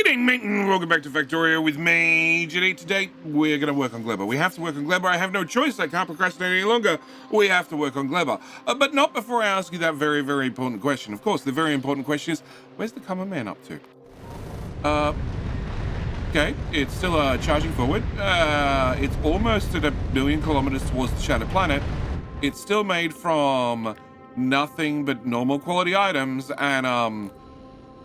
G'day, mate, and welcome back to Factorio with me, Today. Today, we're going to work on Gleber. We have to work on Gleber. I have no choice. I can't procrastinate any longer. We have to work on Gleber. But not before I ask you that very, very important question. Of course, the very important question is, where's the common man up to? Okay, it's still charging forward. It's almost at 1 billion kilometers towards the Shattered Planet. It's still made from nothing but normal quality items, and,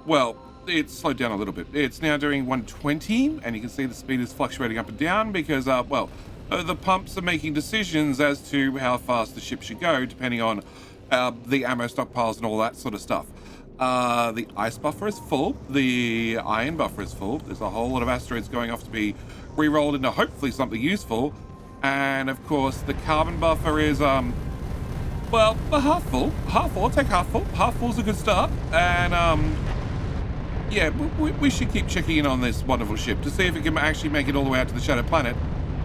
well, it's slowed down a little bit. It's now doing 120, and you can see the speed is fluctuating up and down because, the pumps are making decisions as to how fast the ship should go, depending on the ammo stockpiles and all that sort of stuff. The ice buffer is full. The iron buffer is full. There's a whole lot of asteroids going off to be re-rolled into hopefully something useful. And, of course, the carbon buffer is, half full. Half full. I'll take half full. Half full's a good start. And, yeah, we should keep checking in on this wonderful ship to see if it can actually make it all the way out to the Shattered Planet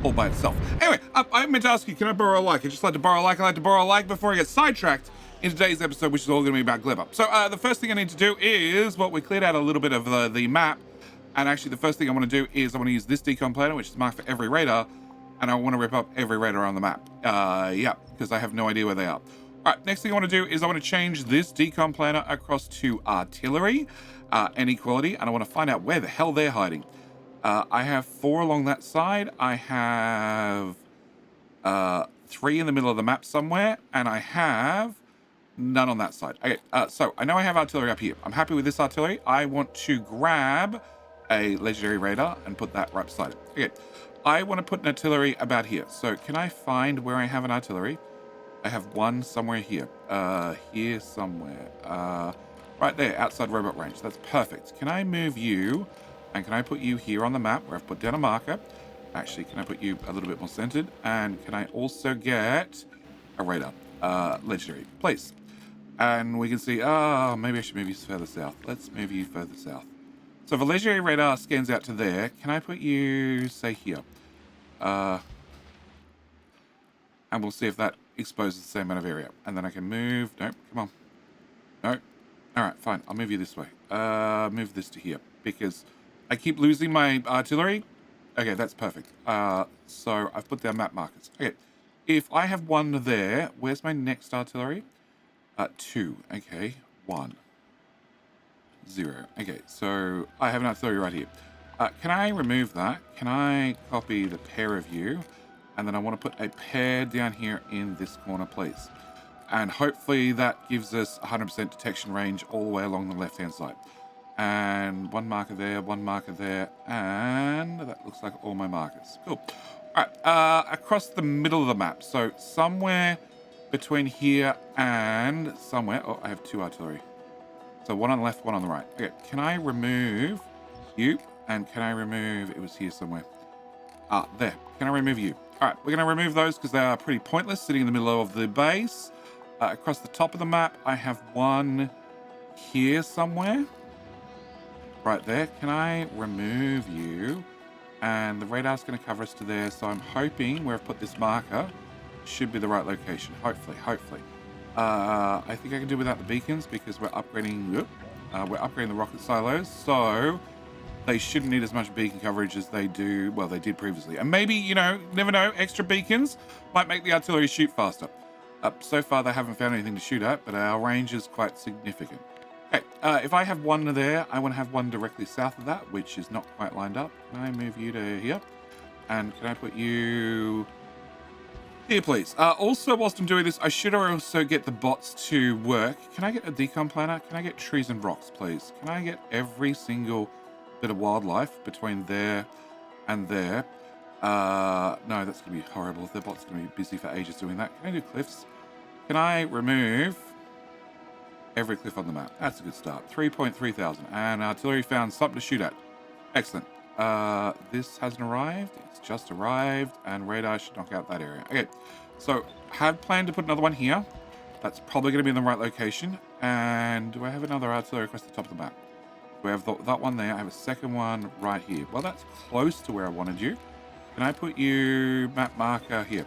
all by itself. Anyway, I meant to ask you, can I borrow a like? I just like to borrow a like. I like to borrow a like before I get sidetracked in today's episode, which is all going to be about Gleber. So the first thing I need to do is, we cleared out a little bit of the map. And actually, the first thing I want to do is I want to use this decom planner, which is marked for every radar. And I want to rip up every radar on the map. Yeah, because I have no idea where they are. All right, next thing I want to do is I want to change this decom planner across to artillery. Inequality, and I want to find out where the hell they're hiding. I have 4 along that side. I have 3 in the middle of the map somewhere, and I have none on that side. Okay, so I know I have artillery up here. I'm happy with this artillery. I want to grab a legendary radar and put that right beside it. Okay, I want to put an artillery about here. So can I find where I have an artillery? I have one somewhere here. Here somewhere. Right there, outside robot range. That's perfect. Can I move you, and can I put you here on the map where I've put down a marker? Actually, can I put you a little bit more centered? And can I also get a radar? Legendary, please. And we can see, maybe I should move you further south. Let's move you further south. So if a legendary radar scans out to there, can I put you, say, here? And we'll see if that exposes the same amount of area. And then I can move, nope, come on. Nope. All right, fine. I'll move you this way. Move this to here because I keep losing my artillery. Okay, that's perfect. So I've put down map markers. Okay, if I have 1 there, where's my next artillery? 2. Okay, 1. 0. Okay, so I have an artillery right here. Can I remove that? Can I copy the pair of you? And then I want to put a pair down here in this corner, please. And hopefully that gives us 100% detection range all the way along the left-hand side. And 1 marker there, 1 marker there, and that looks like all my markers. Cool. All right, across the middle of the map. So somewhere between here and somewhere. Oh, I have 2 artillery. So 1 on the left, 1 on the right. Okay, can I remove you? And can I remove, it was here somewhere. There. Can I remove you? All right, we're going to remove those because they are pretty pointless sitting in the middle of the base. Across the top of the map, I have 1 here somewhere. Right there. Can I remove you? And the radar's going to cover us to there. So I'm hoping where I've put this marker should be the right location. Hopefully. I think I can do without the beacons because we're upgrading the rocket silos. So they shouldn't need as much beacon coverage as they do. Well, they did previously. And maybe, never know, extra beacons might make the artillery shoot faster. So far, they haven't found anything to shoot at, but our range is quite significant. Okay, if I have 1 there, I want to have 1 directly south of that, which is not quite lined up. Can I move you to here? And can I put you here, please? Also, whilst I'm doing this, I should also get the bots to work. Can I get a decom planner? Can I get trees and rocks, please? Can I get every single bit of wildlife between there and there? No, that's going to be horrible. The bot's going to be busy for ages doing that. Can I do cliffs? Can I remove every cliff on the map? That's a good start. 3.3 thousand. And artillery found something to shoot at. Excellent. This hasn't arrived. It's just arrived. And radar should knock out that area. Okay, so have planned to put another one here. That's probably going to be in the right location. And do I have another artillery across the top of the map? We have that one there. I have a second one right here. Well, that's close to where I wanted you. Can I put you map marker here?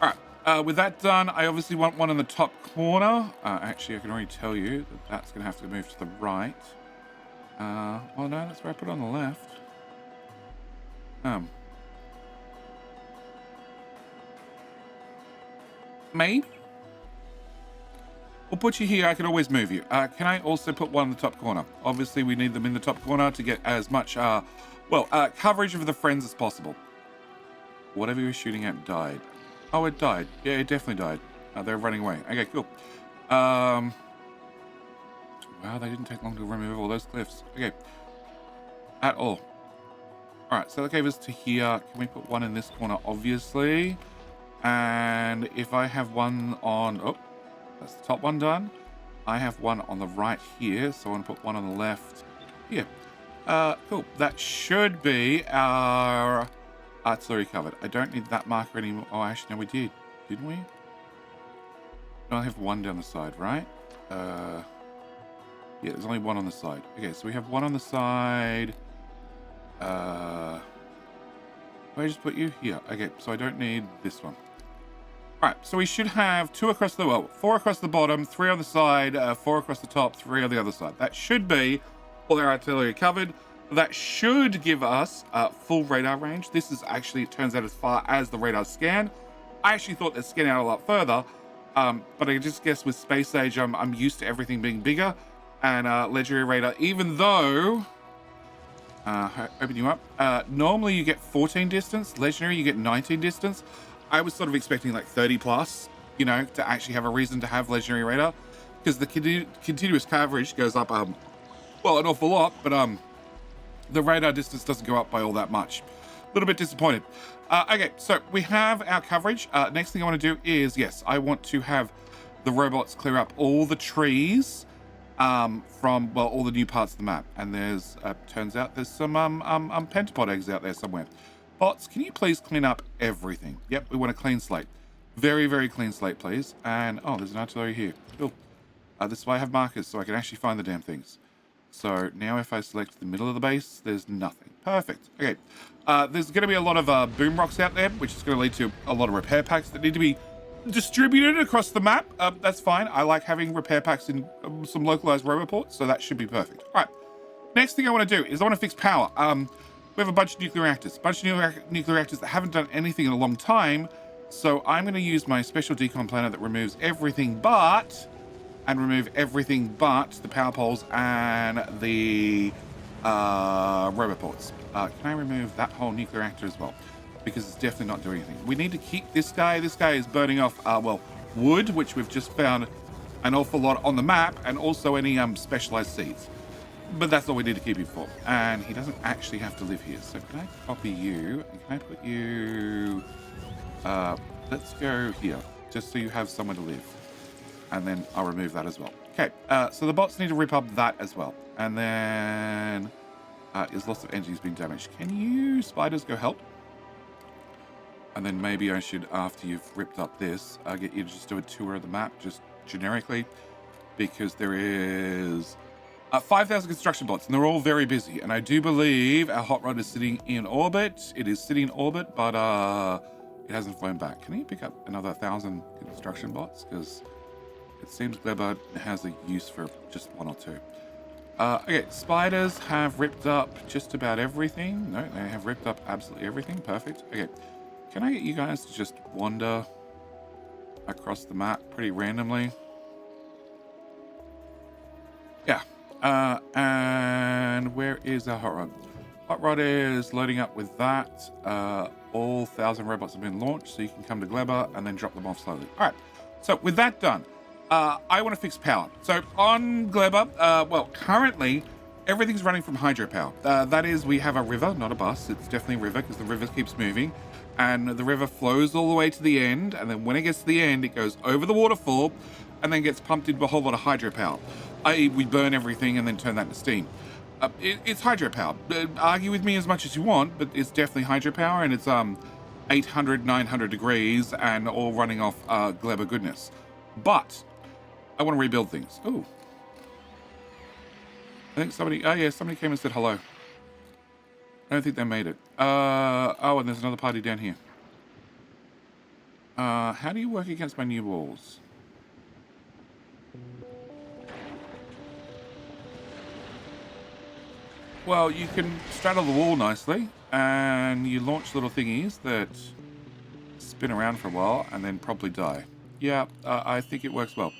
All right, with that done, I obviously want 1 in the top corner. Actually, I can already tell you that that's going to have to move to the right. Well, no, that's where I put it on the left. Maybe? We'll put you here. I could always move you. Can I also put one in the top corner? Obviously, we need them in the top corner to get as much, coverage of the friends as possible. Whatever you were shooting at died. Oh, it died. Yeah, it definitely died. They're running away. Okay, cool. Wow, they didn't take long to remove all those cliffs. Okay. At all. Alright, so that gave us to here. Can we put one in this corner, obviously? And if I have one on... Oh, that's the top one done. I have one on the right here, so I want to put one on the left here. Cool. That should be our artillery covered. I don't need that marker anymore. Oh, actually, no, we did. Didn't we? No, I have one down the side, right? Yeah, there's only one on the side. Okay, so we have one on the side. Where I just put you? Here. Okay, so I don't need this one. Alright, so we should have 4 across the bottom, 3 on the side, 4 across the top, 3 on the other side. That should be all our artillery covered. That should give us full radar range. This is actually, it turns out, as far as the radar scan. I actually thought they'd scan out a lot further, but I just guess with space age, I'm used to everything being bigger. And legendary radar, even though... open you up. Normally you get 14 distance. Legendary, you get 19 distance. I was sort of expecting like 30 plus, you know, to actually have a reason to have legendary radar, because the continuous coverage goes up, well, an awful lot, but the radar distance doesn't go up by all that much. A little bit disappointed. Okay, so we have our coverage. Next thing I want to do is, yes, I want to have the robots clear up all the trees from, well, all the new parts of the map. And there's, turns out there's some pentapod eggs out there somewhere. Bots, can you please clean up everything? Yep, we want a clean slate. Very, very clean slate, please. And, oh, there's an artillery here. Cool. This is why I have markers, so I can actually find the damn things. So now if I select the middle of the base, there's nothing. Perfect. Okay. There's going to be a lot of boom rocks out there, which is going to lead to a lot of repair packs that need to be distributed across the map. That's fine. I like having repair packs in some localized roboports, so that should be perfect. All right. Next thing I want to do is I want to fix power. We have a bunch of nuclear reactors. Nuclear reactors that haven't done anything in a long time. So I'm going to use my special decom planner that removes everything but... and remove everything but the power poles and the roboports. Can I remove that whole nuclear reactor as well? Because it's definitely not doing anything. We need to keep this guy. This guy is burning off, wood, which we've just found an awful lot on the map, and also any specialized seeds. But that's all we need to keep him for. And he doesn't actually have to live here. So can I copy you? And can I put you... let's go here, just so you have somewhere to live. And then I'll remove that as well. Okay, so the bots need to rip up that as well. And then there's lots of energies being damaged. Can you, spiders, go help? And then maybe I should, after you've ripped up this, get you to just do a tour of the map, just generically. Because there is 5,000 construction bots, and they're all very busy. And I do believe our hot rod is sitting in orbit. It is sitting in orbit, but it hasn't flown back. Can you pick up another 1,000 construction bots? Because... it seems Gleber has a use for just 1 or 2. Okay, spiders have ripped up just about everything. No, they have ripped up absolutely everything. Perfect. Okay, can I get you guys to just wander across the map pretty randomly? Yeah. And where is our hot rod? Hot rod is loading up with that. All 1,000 robots have been launched, so you can come to Gleber and then drop them off slowly. All right. So with that done, I want to fix power. So on Gleber, well, currently everything's running from hydropower. That is, we have a river, not a bus. It's definitely a river because the river keeps moving, and the river flows all the way to the end. And then when it gets to the end, it goes over the waterfall, and then gets pumped into a whole lot of hydropower. I.e., we burn everything and then turn that into steam. It's hydropower. Argue with me as much as you want, but it's definitely hydropower, and it's 800, 900 degrees, and all running off Gleber goodness. But I want to rebuild things. Ooh. I think somebody... oh, yeah, somebody came and said hello. I don't think they made it. Oh, and there's another party down here. How do you work against my new walls? Well, you can straddle the wall nicely, and you launch little thingies that spin around for a while and then probably die. Yeah, I think it works well.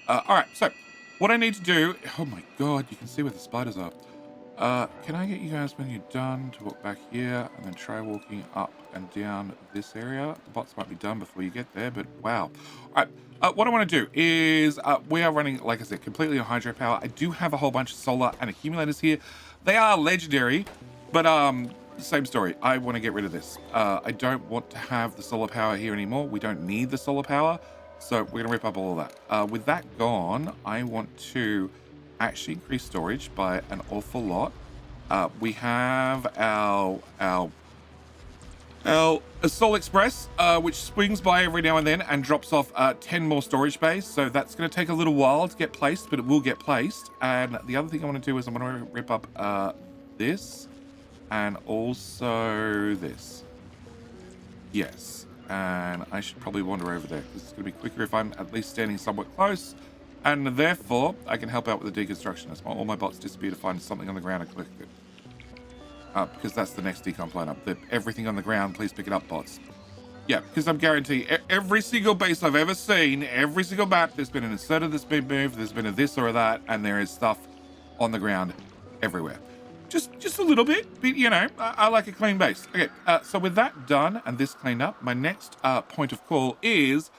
All right, so what I need to do... Oh my god, you can see where the spiders are. Can I get you guys, when you're done, to walk back here and then try walking up and down this area? The bots might be done before you get there, but wow. All right, what I want to do is we are running, like I said, completely on hydropower. I do have a whole bunch of solar and accumulators here. They are legendary, but same story. I want to get rid of this. I don't want to have the solar power here anymore. We don't need the solar power, so we're going to rip up all of that. With that gone, I want to actually increase storage by an awful lot. We have our Soul Express, which swings by every now and then and drops off 10 more storage bays. So that's going to take a little while to get placed, but it will get placed. And the other thing I want to do is I'm going to rip up this and also this. Yes, and I should probably wander over there because it's going to be quicker if I'm at least standing somewhat close. And therefore, I can help out with the deconstruction. As all my bots disappear to find something on the ground and collect it. Because that's the next decom plan up. Everything on the ground, please pick it up, bots. Yeah, because I'm guaranteeing every single base I've ever seen, every single map, there's been an inserter that's been moved, there's been a this or a that, and there is stuff on the ground everywhere. Just a little bit, but you know, I like a clean base. Okay, so with that done and this cleaned up, my next point of call is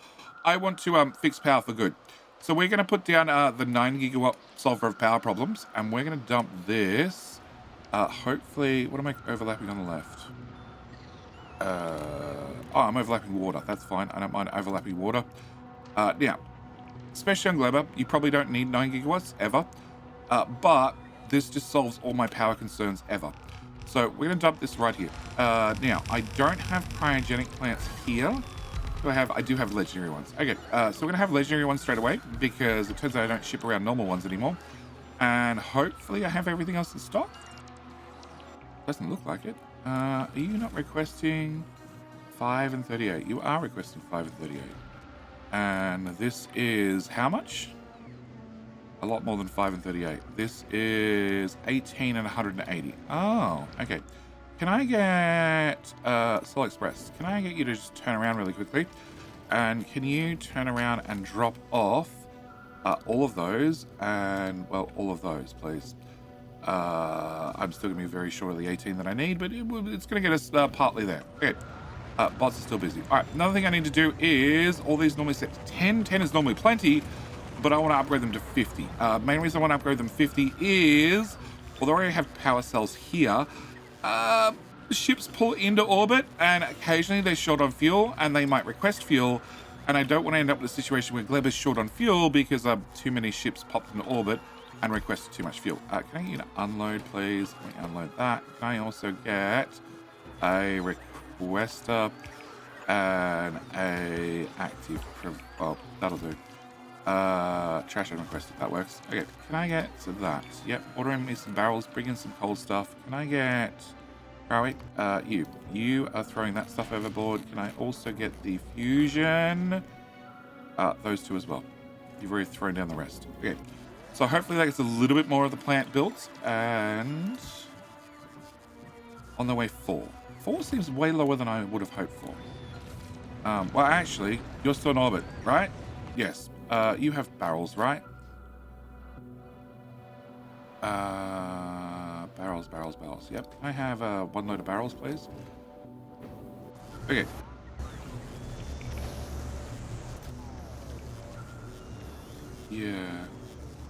I want to fix power for good. So we're going to put down the 9 gigawatt solver of power problems, and we're going to dump this. Hopefully, what am I overlapping on the left? Oh, I'm overlapping water. That's fine. I don't mind overlapping water. Now, especially on Gleber, you probably don't need 9 gigawatts ever. But this just solves all my power concerns ever. So we're going to dump this right here. Now, I don't have cryogenic plants here. I do have legendary ones. Okay, so we're going to have legendary ones straight away because it turns out I don't ship around normal ones anymore. And hopefully I have everything else in stock. Doesn't look like it. Are you not requesting 5 and 38? You are requesting 5 and 38. And this is how much? A lot more than 5 and 38. This is 18 and 180. Oh, okay. Can I get Soul Express? Can I get you to just turn around really quickly? And can you turn around and drop off all of those and, well, all of those, please. I'm still going to be very short of the 18 that I need, but it's going to get us partly there. Okay. Bots are still busy. All right, another thing I need to do is all these normally set to 10. 10 is normally plenty, but I want to upgrade them to 50. Main reason I want to upgrade them to 50 is, although I have power cells here, ships pull into orbit and occasionally they're short on fuel and they might request fuel, and I don't want to end up with a situation where Gleber's short on fuel because too many ships popped into orbit and requested too much fuel. Can I get you to unload, please? Let me unload that. Can I also get a requester and a active... Well, that'll do. Trash and requested. That works. Okay, can I get to that? Yep, ordering me some barrels, bring in some cold stuff. Can I get... Right, you are throwing that stuff overboard. Can I also get the fusion? Those two as well. You've already thrown down the rest. Okay. So hopefully that gets a little bit more of the plant built, and on the way 4. 4 seems way lower than I would have hoped for. Well, actually, you're still in orbit, right? Yes. You have barrels, right? Barrels. Yep. Can I have 1 load of barrels, please? Okay. Yeah.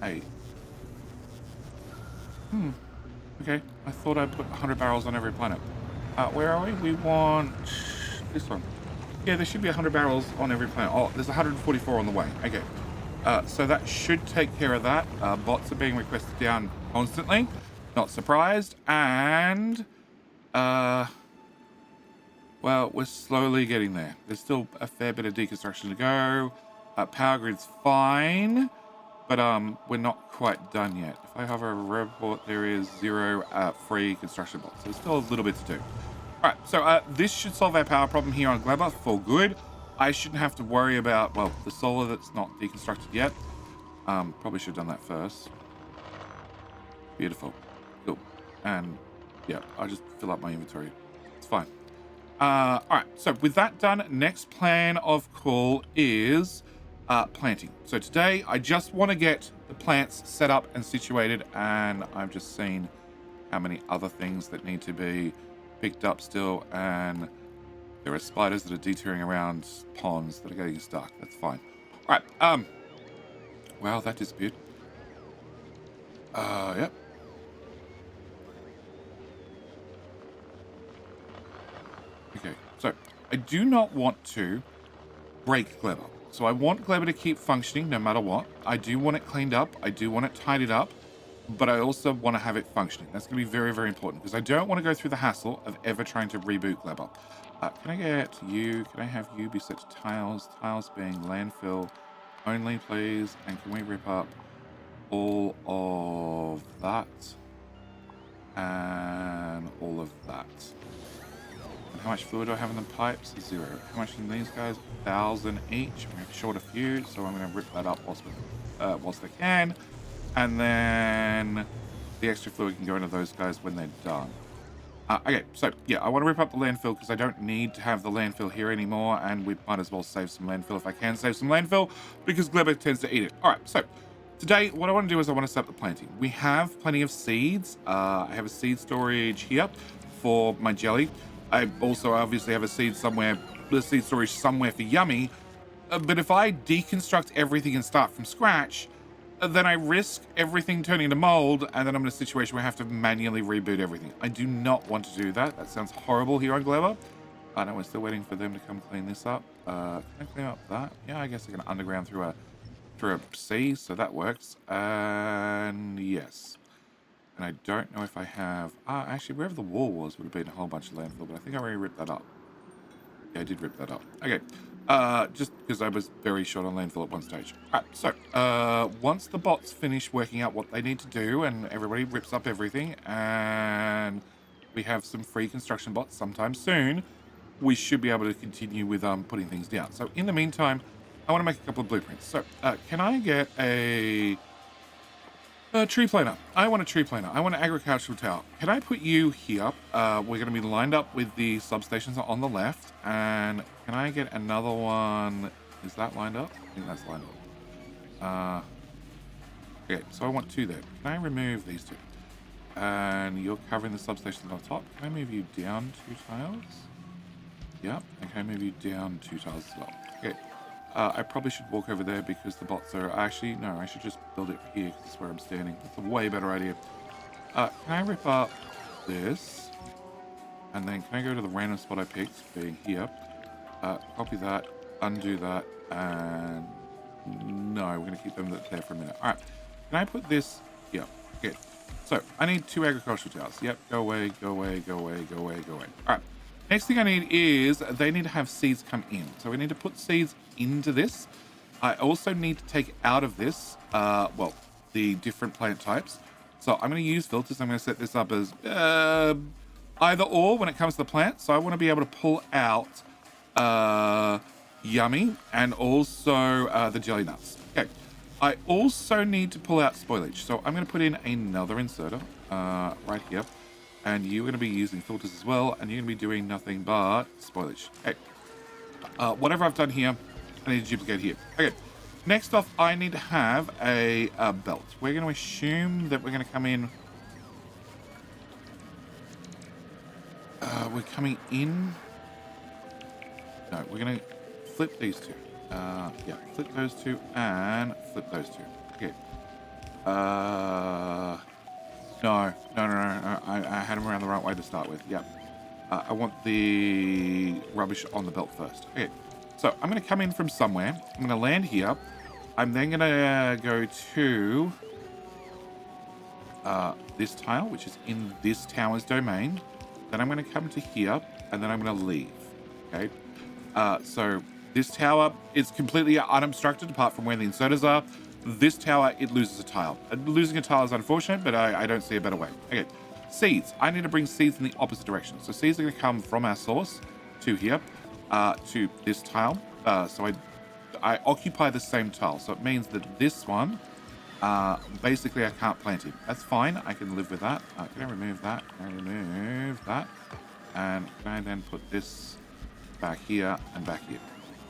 8. Okay. I thought I'd put 100 barrels on every planet. Where are we? We want this one. Yeah, there should be 100 barrels on every planet. Oh, there's 144 on the way. Okay. So that should take care of that. Bots are being requested down constantly. Not surprised. And, well, we're slowly getting there. There's still a fair bit of deconstruction to go. Power grid's fine. But we're not quite done yet. If I hover a report, there is 0 free construction blocks. So there's still a little bit to do. All right, so this should solve our power problem here on Gleber for good. I shouldn't have to worry about, well, the solar that's not deconstructed yet. Probably should have done that first. Beautiful. Cool. And yeah, I'll just fill up my inventory. It's fine. All right, so with that done, next plan of call is planting. So today I just want to get the plants set up and situated, and I've just seen how many other things that need to be picked up still, and there are spiders that are detouring around ponds that are getting stuck. That's fine. All right, wow, that disappeared. Yep. Okay, so I do not want to break Gleber. So I want Gleber to keep functioning no matter what. I do want it cleaned up. I do want it tidied up. But I also want to have it functioning. That's going to be very, very important because I don't want to go through the hassle of ever trying to reboot Gleber. Can I get you? Can I have you be set to tiles? Tiles being landfill only, please. And can we rip up all of that? And all of that. And how much fluid do I have in the pipes? 0. How much in these guys? 1,000 each. We're short a few, so I'm going to rip that up whilst I can. And then the extra fluid can go into those guys when they're done. Okay, so yeah, I want to rip up the landfill because I don't need to have the landfill here anymore, and we might as well save some landfill if I can save some landfill because Gleber tends to eat it. All right, so today what I want to do is I want to set up the planting. We have plenty of seeds. I have a seed storage here for my jelly. I also obviously have a seed storage somewhere for Yummy. But if I deconstruct everything and start from scratch, then I risk everything turning to mold, and then I'm in a situation where I have to manually reboot everything. I do not want to do that. That sounds horrible here on Gleber. I know we're still waiting for them to come clean this up. Can I clean up that? Yeah, I guess I can underground through a sea, so that works. And yes. And I don't know if I have... actually, wherever the wall was would have been a whole bunch of landfill, but I think I already ripped that up. Yeah, I did rip that up. Okay. Just because I was very short on landfill at one stage. Alright, so, once the bots finish working out what they need to do and everybody rips up everything and we have some free construction bots sometime soon, we should be able to continue with putting things down. So in the meantime, I want to make a couple of blueprints. So, can I get a tree planer? I want a tree planer. I want an agricultural tower. Can I put you here? We're going to be lined up with the substations on the left. And can I get another one? Is that lined up? I think that's lined up. Okay, so I want 2 there. Can I remove these 2? And you're covering the substations on top. Can I move you down 2 tiles? Yeah. And can I move you down 2 tiles as well? Okay. I probably should walk over there because the bots are... Actually, no, I should just build it here because that's where I'm standing. That's a way better idea. Can I rip up this? And then can I go to the random spot I picked, being here? Copy that, undo that, and... No, we're going to keep them there for a minute. Alright, can I put this here? Okay, so I need 2 agricultural towers. Yep, go away, go away, go away, go away, go away. Alright, next thing I need is they need to have seeds come in. So we need to put seeds into this. I also need to take out of this, well, the different plant types. So I'm going to use filters. I'm going to set this up as either or when it comes to the plant. So I want to be able to pull out Yummy and also the jelly nuts. Okay. I also need to pull out spoilage. So I'm going to put in another inserter right here. And you're going to be using filters as well. And you're going to be doing nothing but spoilage. Okay. Whatever I've done here, I need to duplicate here. Okay. Next off, I need to have a belt. We're going to assume that we're going to come in... we're coming in... No, we're going to flip these 2. Yeah, flip those 2 and flip those 2. Okay. No. I had them around the right way to start with. Yep. I want the rubbish on the belt first. Okay. So I'm going to come in from somewhere. I'm going to land here. I'm then going to go to this tile, which is in this tower's domain. Then I'm going to come to here, and then I'm going to leave. Okay. So this tower is completely unobstructed apart from where the inserters are. This tower, it loses a tile. Losing a tile is unfortunate, but I don't see a better way. Okay. Seeds. I need to bring seeds in the opposite direction. So seeds are going to come from our source to here. To this tile. So I occupy the same tile. So it means that this one basically I can't plant him. That's fine. I can live with that. Can I remove that? Can I remove that? And can I then put this back here and back here?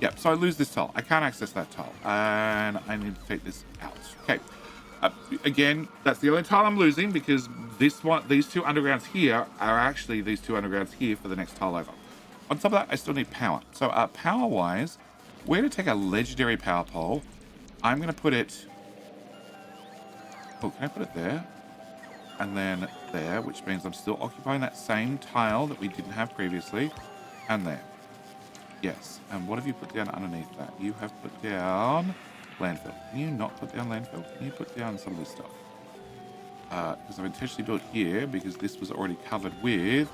Yep, so I lose this tile. I can't access that tile. And I need to take this out. Okay. Again, that's the only tile I'm losing because these two undergrounds here are actually these two undergrounds here for the next tile over. On top of that, I still need power. So power-wise, we're going to take a legendary power pole. I'm going to put it... Oh, can I put it there? And then there, which means I'm still occupying that same tile that we didn't have previously. And there. Yes. And what have you put down underneath that? You have put down landfill. Can you not put down landfill? Can you put down some of this stuff? Because I've intentionally built here because this was already covered with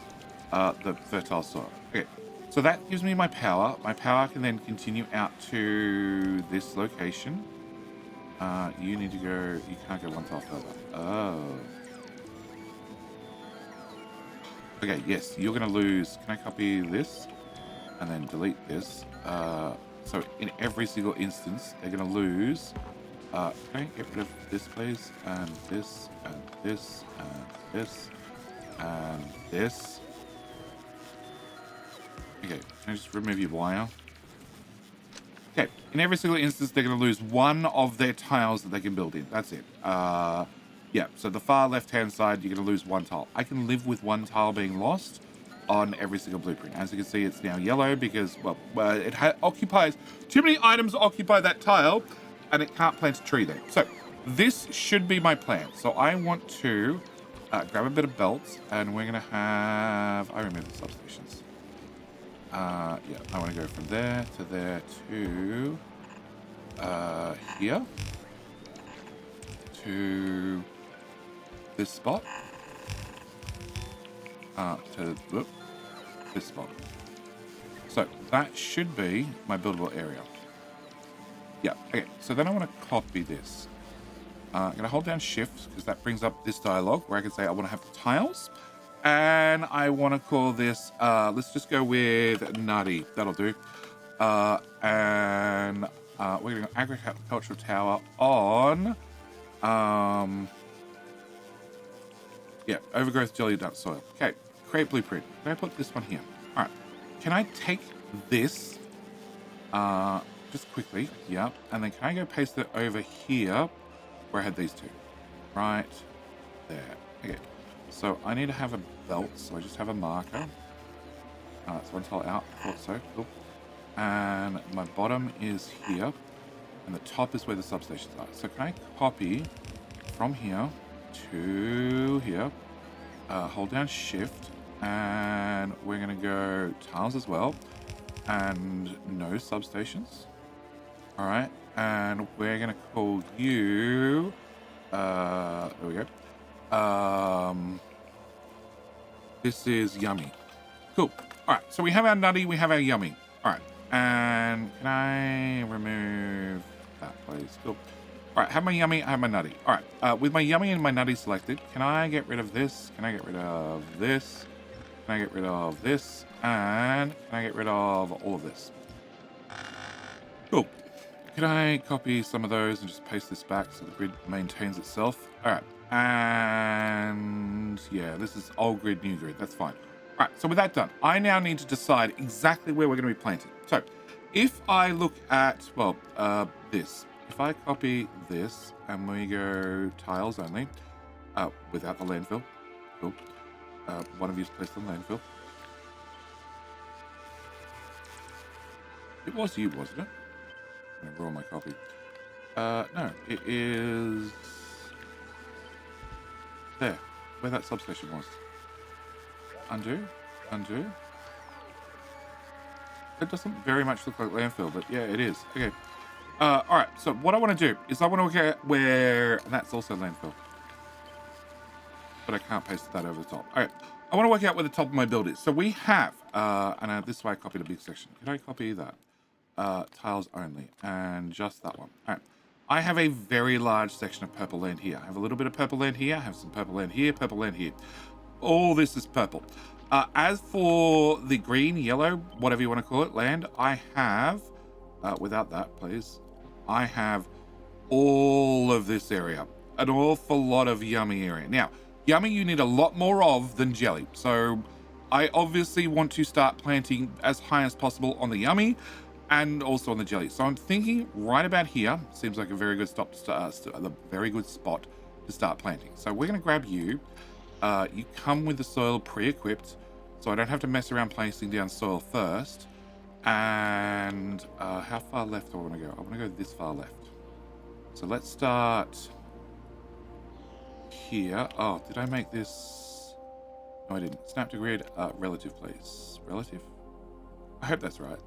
the fertile soil. Okay. So that gives me my power. My power can then continue out to this location. You need to go... You can't go one tile further. Oh. Okay, yes. You're going to lose... Can I copy this? And then delete this. So in every single instance, they're going to lose... can I get rid of this, please? And this, and this, and this, and this. Okay, can I just remove your wire? Okay, in every single instance, they're going to lose one of their tiles that they can build in. That's it. Yeah, so the far left-hand side, you're going to lose one tile. I can live with one tile being lost on every single blueprint. As you can see, it's now yellow because, well, it occupies... Too many items occupy that tile, and it can't plant a tree there. So this should be my plan. So I want to grab a bit of belts, and we're going to have... I remove the substations. Yeah, I want to go from there to there to here to this spot to this spot. So that should be my buildable area. Yeah, okay. So then I want to copy this. I'm going to hold down shift because that brings up this dialogue where I can say I want to have the tiles. And I want to call this, let's just go with Nutty. That'll do. And we're going to agricultural tower on, yeah, overgrowth jelly nut soil. Okay, create blueprint. Can I put this one here? All right. Can I take this, just quickly, yeah, and then can I go paste it over here where I had these two? Right there. Okay. So I need to have a belt, so I just have a marker. It's one tile out, I thought so, cool. And my bottom is here, and the top is where the substations are. So can I copy from here to here, hold down shift, and we're gonna go tiles as well, and no substations. All right, and we're gonna call you, there we go. This is yummy. Cool. All right, so we have our nutty, we have our yummy. All right, and can I remove that, please? Cool. All right, have my yummy, I have my nutty. All right, with my yummy and my nutty selected, can I get rid of this? Can I get rid of this? Can I get rid of this? And can I get rid of all of this? Cool. Can I copy some of those and just paste this back so the grid maintains itself? All right. And yeah, this is old grid, new grid. That's fine. All right, so with that done, I now need to decide exactly where we're going to be planting. So if I look at, well, this, if I copy this and we go tiles only, without the landfill, cool. One of you's placed on landfill. It was you, wasn't it? I'm going to roll my copy. No, it is... There, where that substation was. Undo, undo. It doesn't very much look like landfill, but yeah, it is. Okay. All right, so what I want to do is I want to look at where... And that's also landfill. But I can't paste that over the top. All right, I want to work out where the top of my build is. So we have... and this way I copied a big section. Can I copy that? Tiles only. And just that one. All right. I have a very large section of purple land here. I have a little bit of purple land here. I have some purple land here, purple land here. All this is purple. As for the green, yellow, whatever you want to call it, land, I have, without that, please, I have all of this area. An awful lot of yummy area. Now, yummy you need a lot more of than jelly. So I obviously want to start planting as high as possible on the yummy and also on the jelly. So I'm thinking right about here. Seems like a very good stop to start, a very good spot to start planting. So we're going to grab you. You come with the soil pre-equipped, so I don't have to mess around placing down soil first. And how far left do I want to go? I want to go this far left. So let's start here. Oh, did I make this? No, I didn't. Snap to grid, relative, please. Relative? I hope that's right.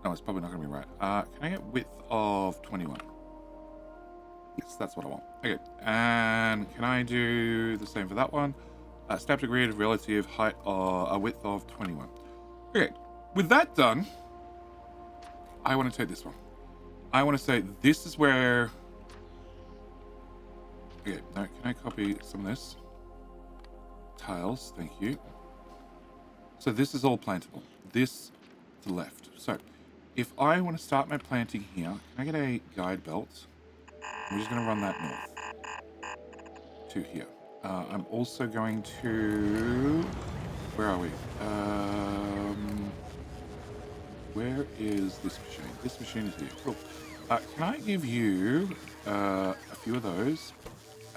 No, it's probably not going to be right. Can I get width of 21? Yes, that's what I want. Okay, and can I do the same for that one? Snap to grid, relative, height, or a width of 21. Okay, with that done, I want to take this one. I want to say this is where... Okay, now can I copy some of this? Tiles, thank you. So this is all plantable. This to the left. So if I want to start my planting here, can I get a guide belt? I'm just going to run that north to here. I'm also going to... Where are we? Where is this machine? This machine is here. Cool. Can I give you a few of those,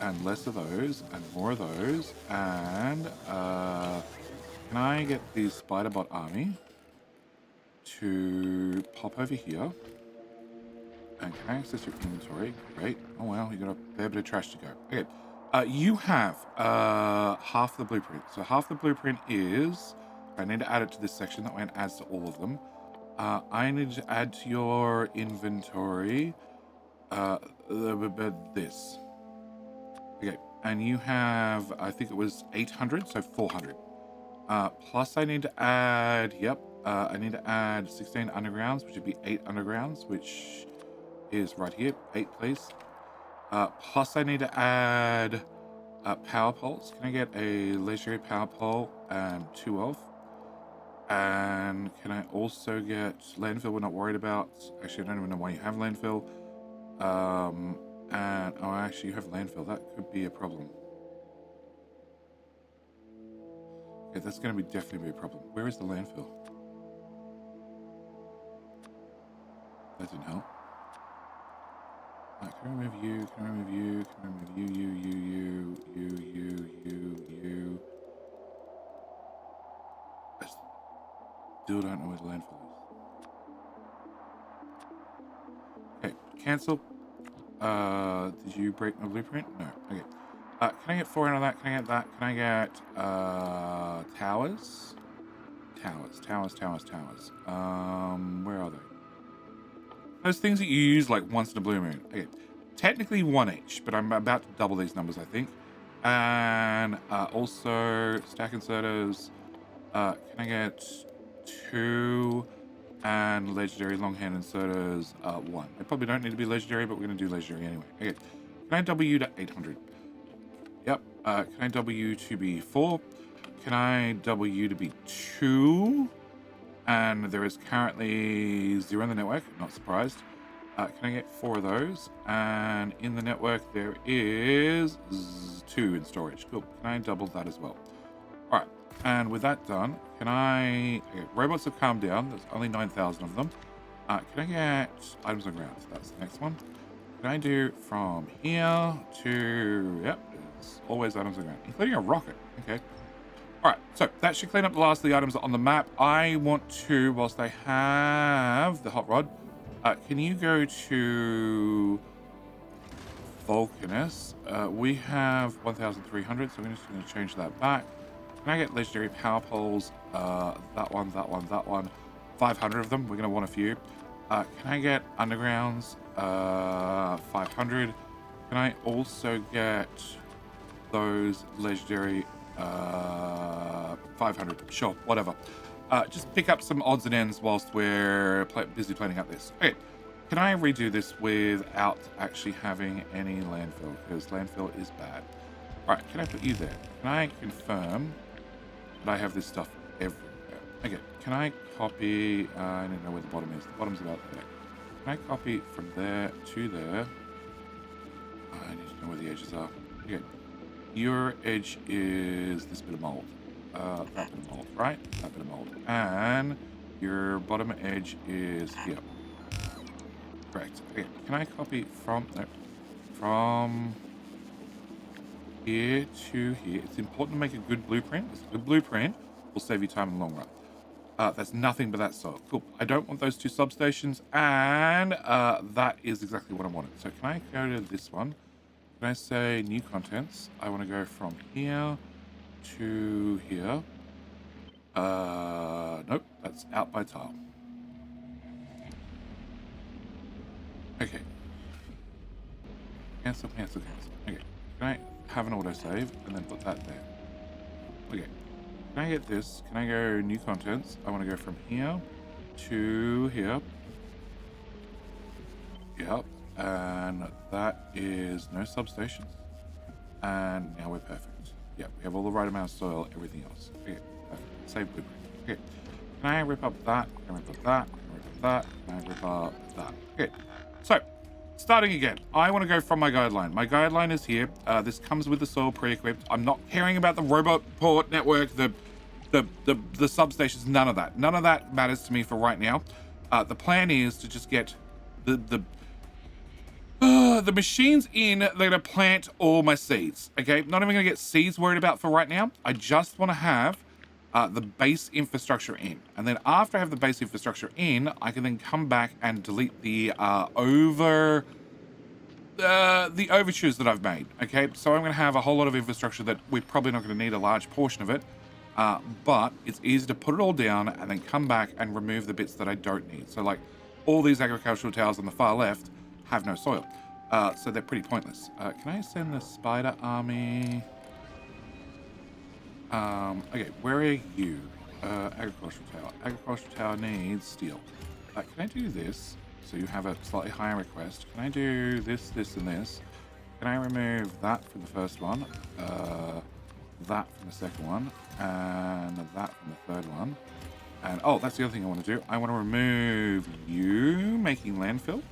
and less of those, and more of those, and can I get the Spiderbot army to pop over here? And can I access your inventory? Great. Oh wow, you got a fair bit of trash to go. Okay. You have half the blueprint. So half the blueprint is... I need to add it to this section. That way it adds to all of them. I need to add to your inventory this. Okay, and you have, I think it was 800, so 400. Plus I need to add, I need to add 16 undergrounds, which would be 8 undergrounds, which is right here. 8, please. Plus I need to add power poles. Can I get a legendary power pole and 2 of? And can I also get landfill? We're not worried about. Actually, I don't even know why you have landfill. And oh, actually, you have landfill. That could be a problem. Okay, that's going to be definitely be a problem. Where is the landfill? That didn't help. Can I remove you? Can I remove you? Can I remove you? I still don't know where the landfill is. Okay, cancel. Did you break my blueprint? No. Okay. Can I get 4 out of that? Can I get that? Can I get towers? Towers. Where are they? Those things that you use like once in a blue moon. Okay. Technically 1 each, but I'm about to double these numbers, I think. And also stack inserters. Can I get 2 and legendary longhand inserters 1? They probably don't need to be legendary, but we're going to do legendary anyway. Okay. Can I double you to 800? Yep. Can I double you to be 4? Can I double you to be 2? And there is currently 0 in the network. Not surprised. Can I get 4 of those? And in the network there is 2 in storage. Cool. Can I double that as well? All right. And with that done, can I... Okay, robots have calmed down. There's only 9,000 of them. Can I get items on ground? That's the next one. Can I do from here to... Yep, there's always items on ground, including a rocket. Okay. All right, so that should clean up the last of the items on the map. I want to, whilst I have the hot rod, can you go to Vulcanus? We have 1,300, so we're just going to change that back. Can I get legendary power poles? That one. 500 of them. We're going to want a few. Can I get undergrounds? 500. Can I also get those legendary 500? Sure, whatever. Just pick up some odds and ends whilst we're busy planning out this. Okay, can I redo this without actually having any landfill? Because landfill is bad. All right, can I put you there? Can I confirm that I have this stuff everywhere? Okay, can I copy? I don't know where the bottom is. The bottom's about there. Can I copy from there to there? where the edges are. Okay. Your edge is this bit of mold. That bit of mold, right? That bit of mold. And your bottom edge is here. Correct. Okay. Can I copy from... No. From here to here. It's important to make a good blueprint. It's a good blueprint will save you time in the long run. That's nothing but that soil. Cool. I don't want those two substations, and that is exactly what I wanted. So can I go to this one? Can I say new contents? I want to go from here to here. Nope, that's out by tile. Okay. Cancel, cancel, cancel. Okay. Can I have an autosave and then put that there? Okay. Can I get this? Can I go new contents? I want to go from here to here. Yep. And that is no substations. And now we're perfect. Yeah, we have all the right amount of soil, everything else. Okay, perfect. Save blueprint. Okay. Can I rip up that? Can I rip up that? Can I rip up that? Can I rip up that? Okay. So, starting again. I want to go from my guideline. My guideline is here. This comes with the soil pre-equipped. I'm not caring about the robot port network, the substations, none of that. None of that matters to me for right now. The plan is to just get the machines in. They're gonna plant all my seeds. Okay, not even gonna get seeds worried about for right now. I just want to have the base infrastructure in, and then after I have the base infrastructure in, I can then come back and delete the overtures that I've made. Okay, so I'm going to have a whole lot of infrastructure that we're probably not going to need a large portion of it, but it's easy to put it all down and then come back and remove the bits that I don't need. So like all these agricultural towers on the far left have no soil, so they're pretty pointless. Can I send the spider army? Okay, where are you? Agricultural tower. Agricultural tower needs steel. Can I do this? So you have a slightly higher request. Can I do this, this, and this? Can I remove that from the first one? That from the second one? And that from the third one? And, oh, that's the other thing I want to do. I want to remove you making landfill.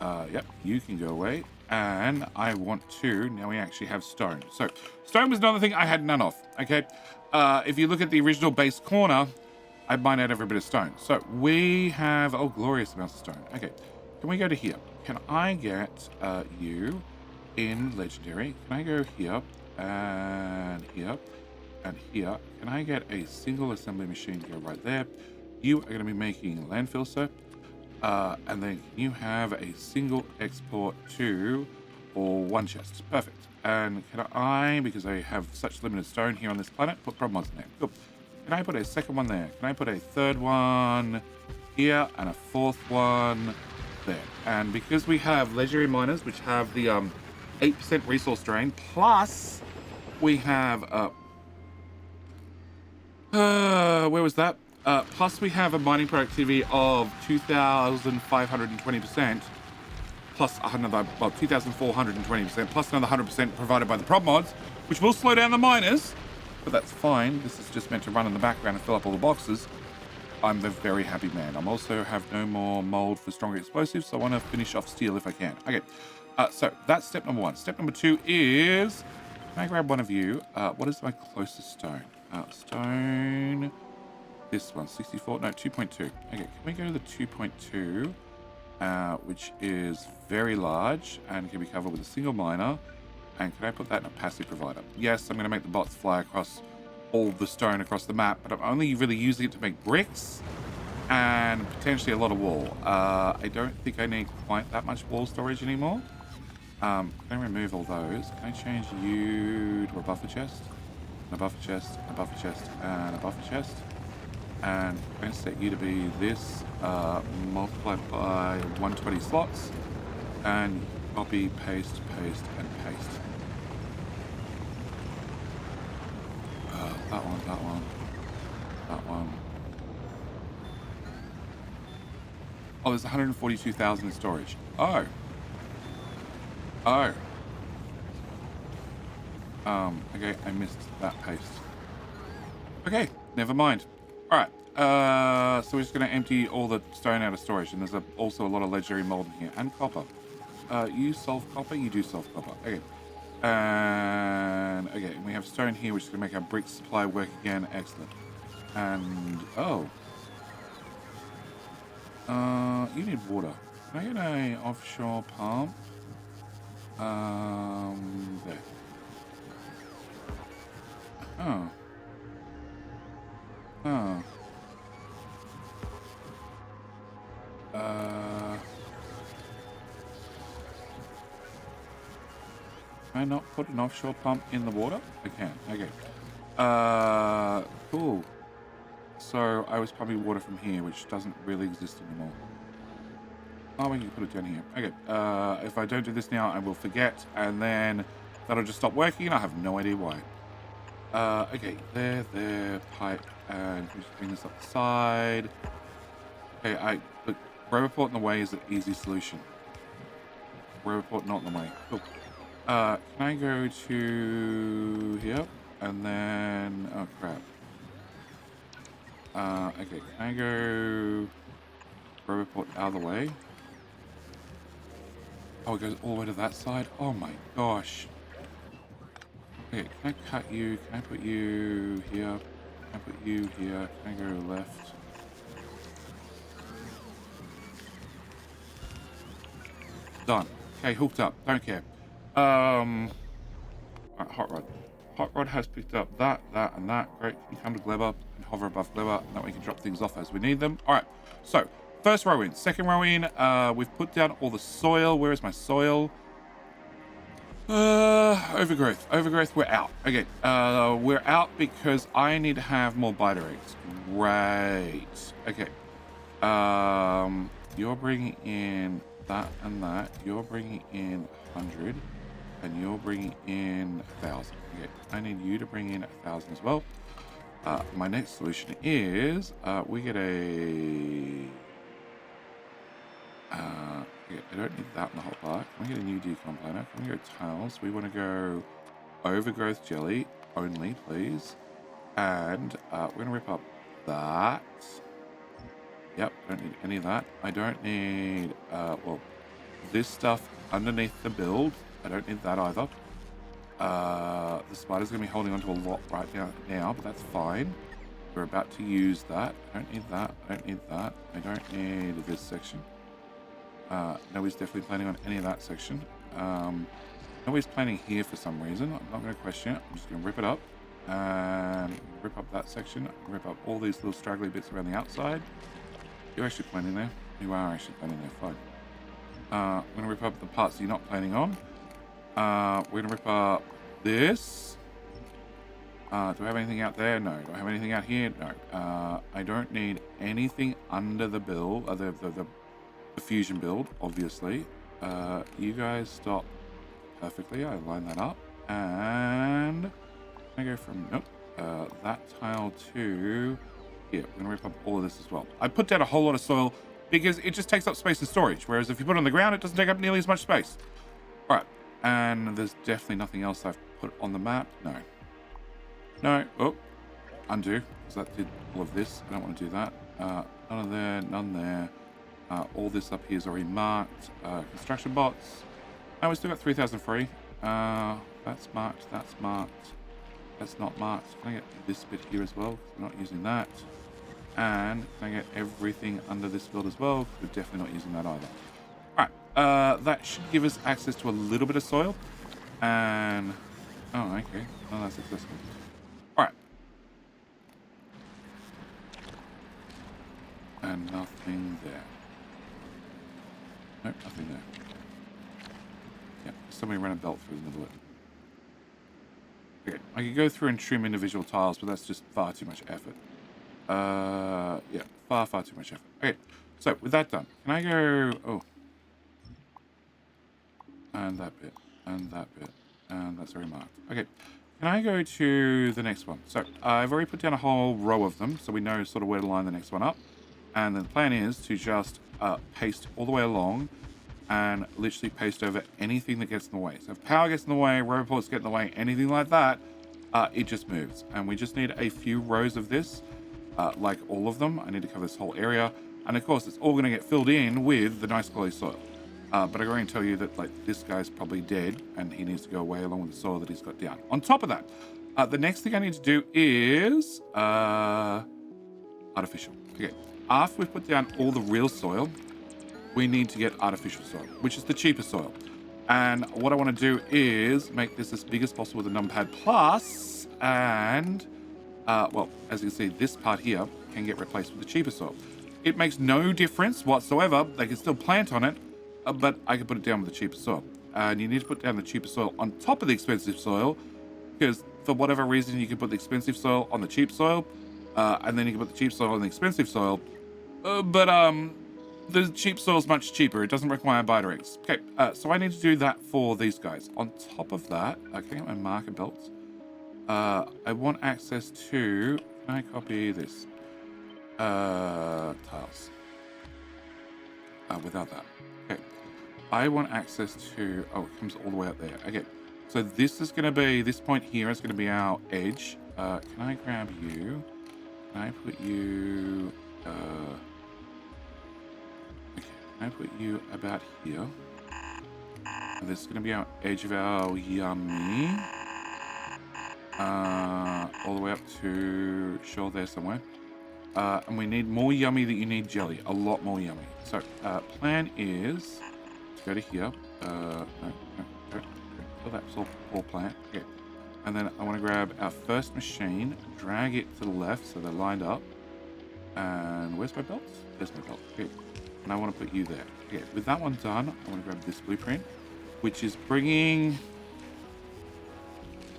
Yep, you can go away. And I want to, now we actually have stone. So stone was another thing I had none of, okay? If you look at the original base corner, I mined out every bit of stone. So we have, oh, glorious amounts of stone. Okay, can we go to here? Can I get you in legendary? Can I go here and here and here? Can I get a single assembly machine to go right there? You are going to be making landfill, sir. And then you have a single export to or one chest. Perfect. And can I, because I have such limited stone here on this planet, put prob mods in there. Cool. Can I put a second one there? Can I put a third one here and a fourth one there? And because we have legendary miners, which have the 8% resource drain, plus we have where was that? Plus we have a mining productivity of 2,520%, plus another, well, 2,420%, plus another 100% provided by the prob mods, which will slow down the miners, but that's fine. This is just meant to run in the background and fill up all the boxes. I'm a very happy man. I'm also have no more mold for stronger explosives, so I want to finish off steel if I can. Okay, so that's step number one. Step number two is, can I grab one of you? What is my closest stone? Stone... This one, 64, no, 2.2. Okay, can we go to the 2.2, which is very large and can be covered with a single miner. And can I put that in a passive provider? Yes, I'm going to make the bots fly across all the stone across the map, but I'm only really using it to make bricks and potentially a lot of wall. I don't think I need quite that much wall storage anymore. Can I remove all those? Can I change you to a buffer chest? A buffer chest, a buffer chest, and a buffer chest. And I'm going to set you to be this, multiplied by 120 slots, and copy, paste, paste, and paste. That one, that one, that one. Oh, there's 142,000 in storage. Oh. Oh. Okay, I missed that paste. Okay, never mind. All right, so we're just going to empty all the stone out of storage, and there's also a lot of legendary mold in here, and copper. You solve copper, you do solve copper. Okay, And okay, we have stone here, which is going to make our brick supply work again. Excellent. And oh, you need water. Can I get a offshore pump? There. Oh. Oh. Can I not put an offshore pump in the water? I can. Okay. Cool. So I was pumping water from here, which doesn't really exist anymore. Oh, we can put it down here. Okay. If I don't do this now, I will forget, and then that'll just stop working, and I have no idea why. Okay. There, pipe, and we just bring this up the side. Okay, look, Roboport in the way is an easy solution. Roboport not in the way. Cool. Can I go to here? And then, oh crap. Okay, can I go Roboport out of the way? Oh, it goes all the way to that side? Oh my gosh. Okay, can I cut you? Can I put you here? Can I put you here? Can I go left? Done. Okay, hooked up. Don't care. Alright, Hot Rod. Hot Rod has picked up that, and that. Great. Can you come to Gleber and hover above Gleber, and that way we can drop things off as we need them. Alright, so first row in. Second row in, we've put down all the soil. Where is my soil? Overgrowth. Overgrowth, we're out. Okay, we're out because I need to have more biter eggs. Great. Okay. You're bringing in that and that. You're bringing in 100. And you're bringing in 1,000. Okay, I need you to bring in 1,000 as well. My next solution is we get a... yeah, I don't need that in the hotbar. Can we get a new decom planner? Can we go tiles? We want to go overgrowth jelly only, please. And we're going to rip up that. Yep, don't need any of that. I don't need, well, this stuff underneath the build. I don't need that either. The spider's going to be holding onto a lot right now, but that's fine. We're about to use that. I don't need that. I don't need that. I don't need this section. Nobody's definitely planning on any of that section. Nobody's planning here for some reason. I'm not going to question it. I'm just going to rip it up. And rip up that section. Rip up all these little straggly bits around the outside. You're actually planning there. You are actually planning there. Fine. I'm going to rip up the parts that you're not planning on. We're going to rip up this. Do I have anything out there? No. Do I have anything out here? No. I don't need anything under the build, the fusion build, obviously. You guys stop perfectly. I line that up. And I go from, nope, that tile to here. We're going to rip up all of this as well. I put down a whole lot of soil because it just takes up space in storage. Whereas if you put it on the ground, it doesn't take up nearly as much space. All right. And there's definitely nothing else I've put on the map. No. No. Oh. Undo. Because that did all of this. I don't want to do that. None of there. None there. All this up here is already marked. Construction bots. Oh, we still got 3,000 free. That's marked. That's marked. That's not marked. Can I get this bit here as well? We're not using that. And can I get everything under this build as well? We're definitely not using that either. Alright, that should give us access to a little bit of soil. And... oh, okay. Oh, that's successful. Alright. And nothing there. Nope, nothing there. Yeah, somebody ran a belt through the middle of it. Okay, I could go through and trim individual tiles, but that's just far too much effort. Yeah, far too much effort. Okay, so with that done, can I go... oh. And that bit, and that bit, and that's already marked. Okay, can I go to the next one? So, I've already put down a whole row of them, so we know sort of where to line the next one up. And the plan is to just paste all the way along and literally paste over anything that gets in the way. So if power gets in the way, roboports get in the way, anything like that, it just moves. And we just need a few rows of this, like all of them. I need to cover this whole area. And of course, it's all going to get filled in with the nice quality soil. But I'm going to tell you that, like, this guy's probably dead and he needs to go away along with the soil that he's got down. On top of that, the next thing I need to do is artificial. Okay, after we've put down all the real soil, we need to get artificial soil, which is the cheaper soil. And what I want to do is make this as big as possible with a numpad plus, and well, as you can see, this part here can get replaced with the cheaper soil. It makes no difference whatsoever. They can still plant on it, but I can put it down with the cheaper soil. And you need to put down the cheaper soil on top of the expensive soil, because for whatever reason, you can put the expensive soil on the cheap soil, and then you can put the cheap soil on the expensive soil. But the cheap soil is much cheaper. It doesn't require bioregs. Okay, so I need to do that for these guys. On top of that, I can get my marker belts. I want access to... Can I copy this? Tiles. Without that. Okay. I want access to... Oh, it comes all the way up there. Okay. So this is going to be... This point here is going to be our edge. Can I grab you? Can I put you... Okay. Can I put you about here? And this is going to be our edge of our yummy. All the way up to Shaw there somewhere. And we need more yummy than you need jelly. A lot more yummy. So, plan is to go to here. No, that's all plant. Okay. And then I want to grab our first machine, drag it to the left so they're lined up. And where's my belt? There's my belt. Okay. And I want to put you there. Okay. With that one done, I want to grab this blueprint, which is bringing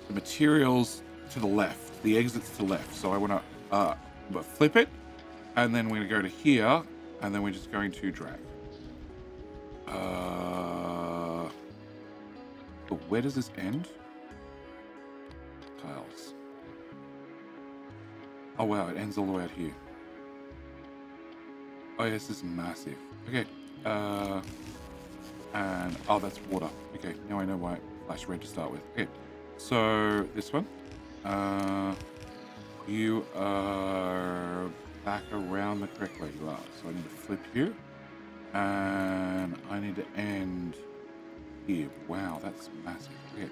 the materials to the left, the exits to the left. So I want to flip it, and then we're going to go to here, and then we're just going to drag. But where does this end? Tiles. Oh wow, it ends all the way out here. Oh yes, this is massive. Okay. And oh, that's water. Okay, now I know why it flashed red to start with. Okay. So this one, you are back around the correct way you are. So I need to flip you, and I need to end here. Wow, that's massive. Okay.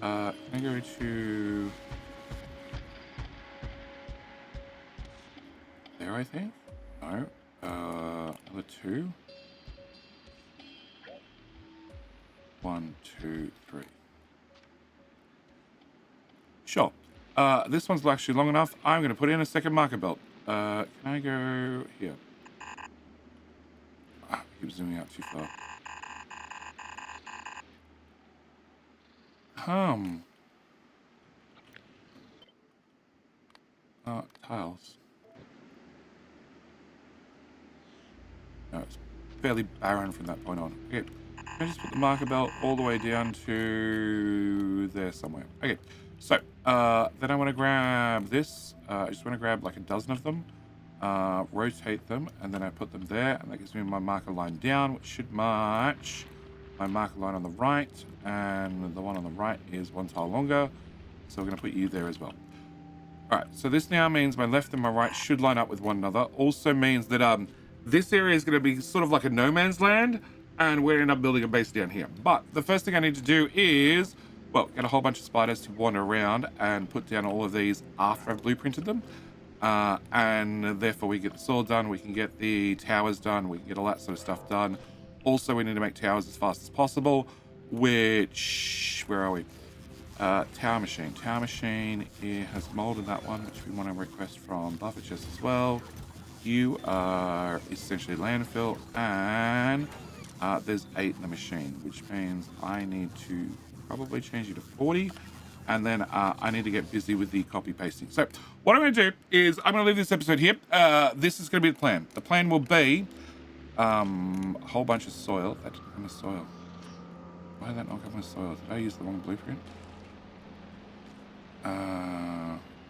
Can I go to there? I think. No. Another two. 1, 2, 3. Sure. This one's actually long enough. I'm going to put in a second marker belt. Can I go here? I keep zooming out too far. Tiles. No, it's fairly barren from that point on. Okay. Can I just put the marker belt all the way down to there somewhere? Okay. So, then I want to grab this. I just want to grab like a dozen of them, rotate them, and then I put them there, and that gives me my marker line down, which should match my marker line on the right, and the one on the right is one tile longer, so we're going to put you there as well. Alright, so this now means my left and my right should line up with one another. Also means that this area is going to be sort of like a no man's land, and we're end up building a base down here. But the first thing I need to do is, well, get a whole bunch of spiders to wander around and put down all of these after I've blueprinted them. And therefore we get the soil done, we can get the towers done, we can get all that sort of stuff done. Also, we need to make towers as fast as possible, which, where are we? Tower machine. Tower machine has molded that one, which we want to request from Buffett Chest as well. You are essentially landfill, and there's 8 in the machine, which means I need to probably change you to 40, and then I need to get busy with the copy pasting. So what I'm going to do is I'm going to leave this episode here. This is going to be the plan. The plan will be a whole bunch of soil. That didn't come with soil. Why did that not come with soil? Did I use the wrong blueprint?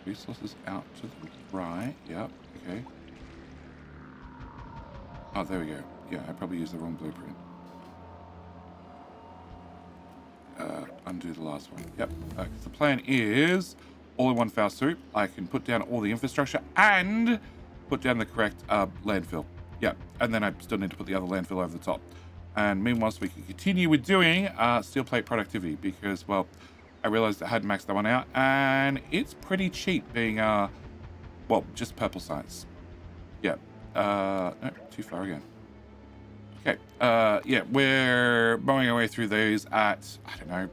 Resources out to the right. Yep. Okay. Oh, there we go. Yeah, I probably used the wrong blueprint. Undo the last one. Yep. The plan is all in one foul swoop. I can put down all the infrastructure and put down the correct landfill. Yep. And then I still need to put the other landfill over the top. And meanwhile, we can continue with doing steel plate productivity because, well, I realized I hadn't maxed that one out, and it's pretty cheap being, well, just purple science. Yeah. No, too far again. Okay. Yeah, we're mowing our way through these at, I don't know,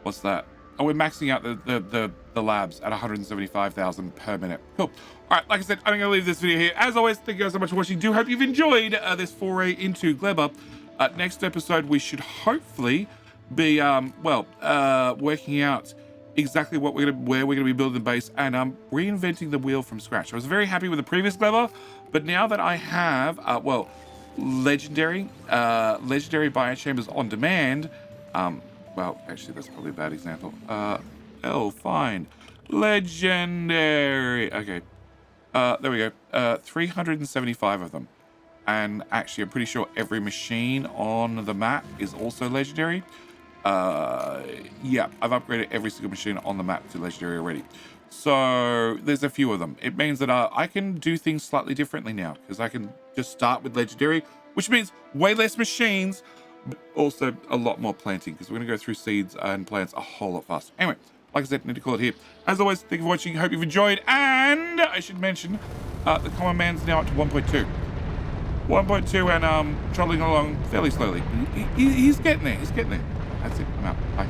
what's that? Oh, we're maxing out the labs at 175,000 per minute. Cool. All right, like I said, I'm going to leave this video here. As always, thank you guys so much for watching. Do hope you've enjoyed this foray into Gleber. Next episode, we should hopefully be, working out exactly where we're going to be building the base and reinventing the wheel from scratch. I was very happy with the previous Gleber, but now that I have, legendary biochambers on demand, well, actually, that's probably a bad example. Fine. Legendary. Okay. There we go. 375 of them. And actually, I'm pretty sure every machine on the map is also legendary. Yeah, I've upgraded every single machine on the map to legendary already. So there's a few of them. It means that I can do things slightly differently now because I can just start with legendary, which means way less machines, but also a lot more planting because we're going to go through seeds and plants a whole lot faster. Anyway, like I said, need to call it here. As always, thank you for watching. Hope you've enjoyed. And I should mention, the common man's now up to 1.2. 1.2 and trolling along fairly slowly. He's getting there. He's getting there. That's it. I'm out. Bye.